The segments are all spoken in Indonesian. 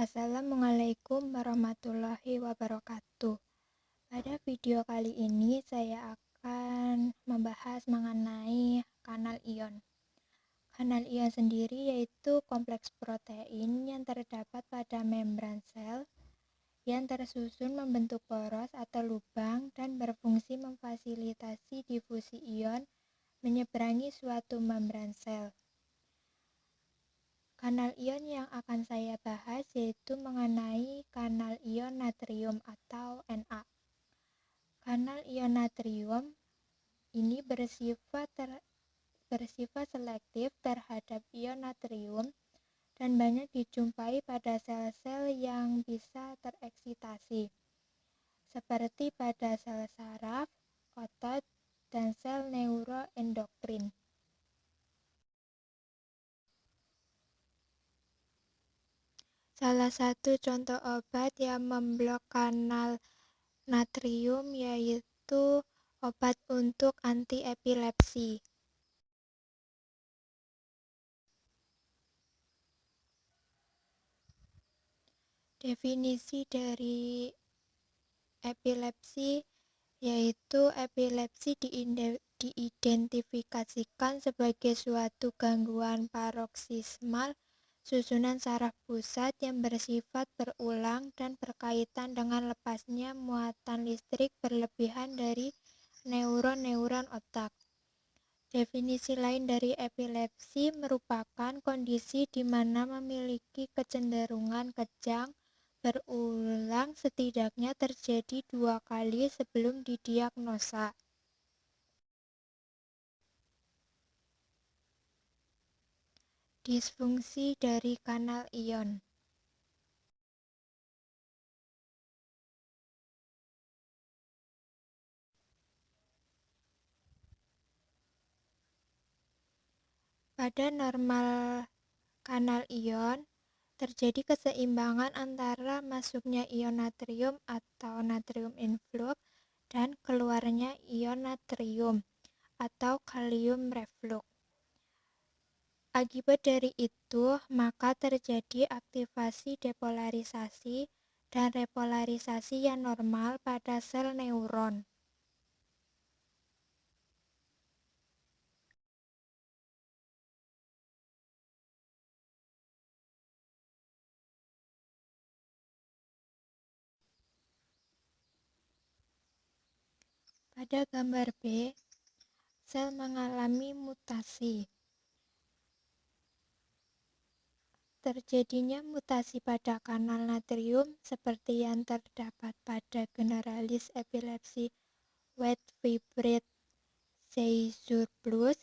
Assalamualaikum warahmatullahi wabarakatuh. Pada video kali ini saya akan membahas mengenai kanal ion. Kanal ion sendiri yaitu kompleks protein yang terdapat pada membran sel yang tersusun membentuk poros atau lubang dan berfungsi memfasilitasi difusi ion menyeberangi suatu membran sel. Kanal ion yang akan saya bahas yaitu mengenai kanal ion natrium atau Na. Kanal ion natrium ini bersifat selektif terhadap ion natrium dan banyak dijumpai pada sel-sel yang bisa tereksitasi, seperti pada sel saraf, otot, dan sel neuroendokrin. Salah satu contoh obat yang memblok kanal natrium yaitu obat untuk anti-epilepsi. Definisi dari epilepsi yaitu epilepsi diidentifikasikan sebagai suatu gangguan paroksismal susunan saraf pusat yang bersifat berulang dan berkaitan dengan lepasnya muatan listrik berlebihan dari neuron-neuron otak. Definisi lain dari epilepsi merupakan kondisi di mana memiliki kecenderungan kejang berulang setidaknya terjadi 2 kali sebelum didiagnosa. Disfungsi dari kanal ion. Pada normal kanal ion, terjadi keseimbangan antara masuknya ion natrium atau natrium influx dan keluarnya ion natrium atau kalium reflux. Akibat dari itu, maka terjadi aktivasi depolarisasi dan repolarisasi yang normal pada sel neuron. Pada gambar B, sel mengalami mutasi. Terjadinya mutasi pada kanal natrium seperti yang terdapat pada generalis epilepsi white fibrillate seizure plus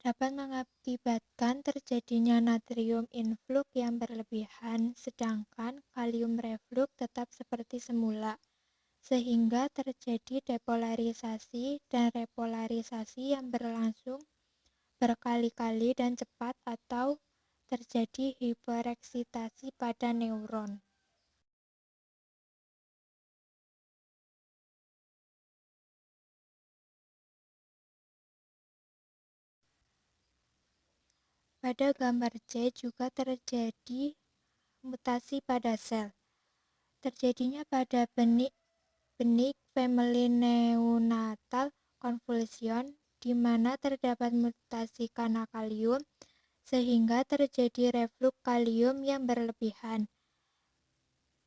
dapat mengakibatkan terjadinya natrium influx yang berlebihan, sedangkan kalium reflux tetap seperti semula, sehingga terjadi depolarisasi dan repolarisasi yang berlangsung berkali-kali dan cepat atau terjadi hipereksitasi pada neuron. Pada gambar C juga terjadi mutasi pada sel. Terjadinya pada benik family neonatal convulsion di mana terdapat mutasi kanal kalium sehingga terjadi reflux kalium yang berlebihan.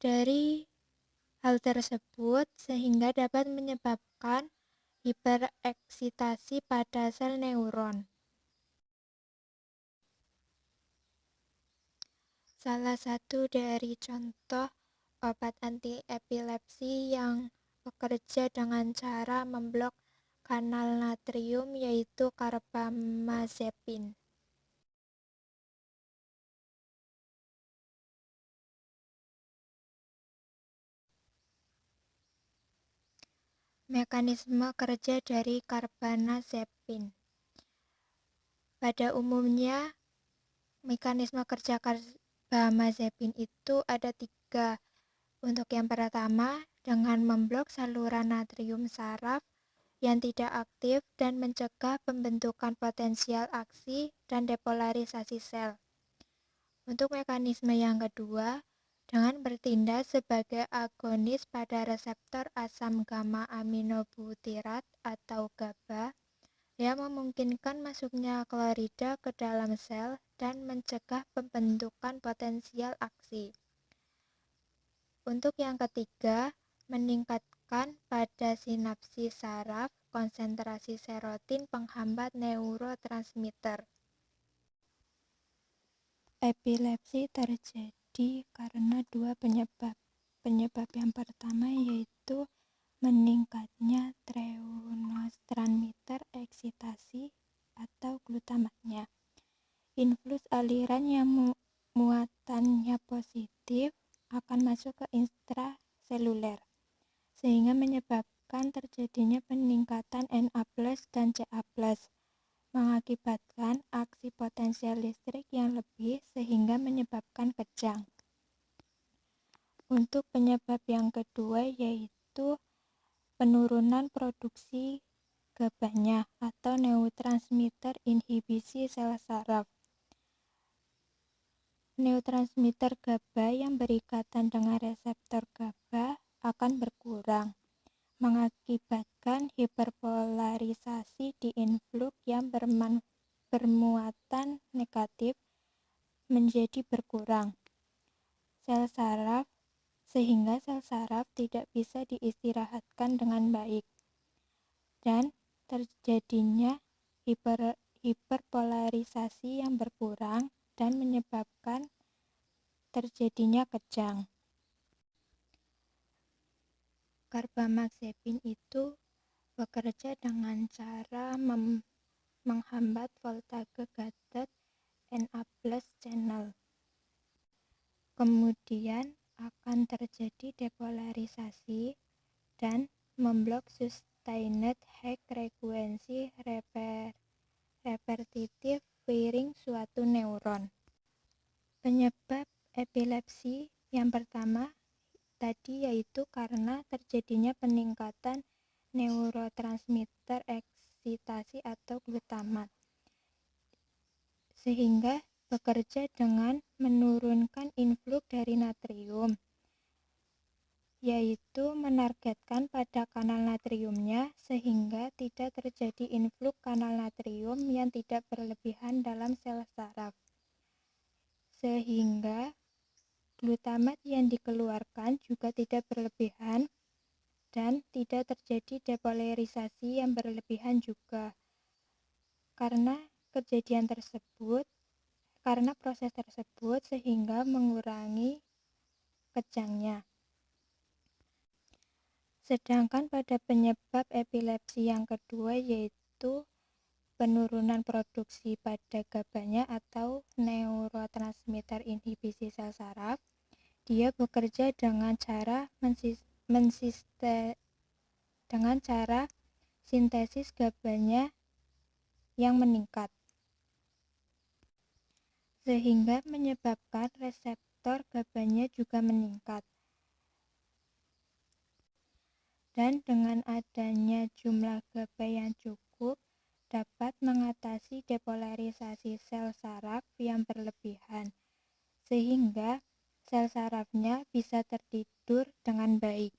Dari hal tersebut sehingga dapat menyebabkan hipereksitasi pada sel neuron. Salah satu dari contoh obat anti-epilepsi yang bekerja dengan cara memblok kanal natrium yaitu carbamazepine. Mekanisme kerja dari carbamazepine. Pada umumnya, mekanisme kerja carbamazepine itu ada 3. Untuk yang pertama, dengan memblok saluran natrium saraf yang tidak aktif dan mencegah pembentukan potensial aksi dan depolarisasi sel. Untuk mekanisme yang kedua, dengan bertindak sebagai agonis pada reseptor asam gamma aminobutirat atau GABA, yang memungkinkan masuknya klorida ke dalam sel dan mencegah pembentukan potensial aksi. Untuk yang ketiga, meningkatkan pada sinapsis saraf konsentrasi serotin penghambat neurotransmitter. Epilepsi terjadi karena dua penyebab. Penyebab yang pertama yaitu meningkatnya neurotransmitter eksitasi atau glutamatnya. Influx aliran yang muatannya positif akan masuk ke intraseluler, sehingga menyebabkan terjadinya peningkatan Na+ dan Ca+, mengakibatkan aksi potensial listrik yang lebih sehingga menyebabkan kejang. Untuk penyebab yang kedua yaitu penurunan produksi GABA-nya atau neurotransmitter inhibisi sel saraf. Neurotransmitter GABA yang berikatan dengan reseptor GABA akan berkurang, mengakibatkan hiperpolarisasi di influx yang bermuatan negatif menjadi berkurang sehingga sel saraf tidak bisa diistirahatkan dengan baik dan terjadinya hiperpolarisasi yang berkurang dan menyebabkan terjadinya kejang. Carbamazepine itu bekerja dengan cara menghambat voltage gated Na+ channel. Kemudian akan terjadi depolarisasi dan memblok sustained high frequency repetitive firing suatu neuron. Penyebab epilepsi yang pertama tadi yaitu karena terjadinya peningkatan neurotransmitter eksitasi atau glutamat, sehingga bekerja dengan menurunkan influx dari natrium, yaitu menargetkan pada kanal natriumnya sehingga tidak terjadi influx kanal natrium yang tidak berlebihan dalam sel saraf, sehingga glutamat yang dikeluarkan juga tidak berlebihan dan tidak terjadi depolarisasi yang berlebihan juga. Karena proses tersebut sehingga mengurangi kejangnya. Sedangkan pada penyebab epilepsi yang kedua yaitu penurunan produksi pada GABA-nya atau neurotransmitter inhibisi sel saraf, dia bekerja dengan cara sintesis GABA-nya yang meningkat, sehingga menyebabkan reseptor GABA-nya juga meningkat. Dan dengan adanya jumlah GABA yang cukup dapat mengatasi depolarisasi sel saraf yang berlebihan, sehingga sel sarafnya bisa tertidur dengan baik.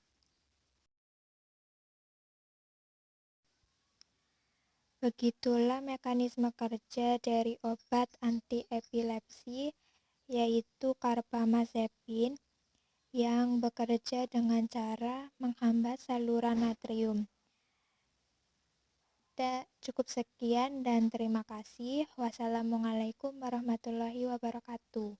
Begitulah mekanisme kerja dari obat anti-epilepsi, yaitu carbamazepine, yang bekerja dengan cara menghambat saluran natrium. Cukup sekian dan terima kasih. Wassalamualaikum warahmatullahi wabarakatuh.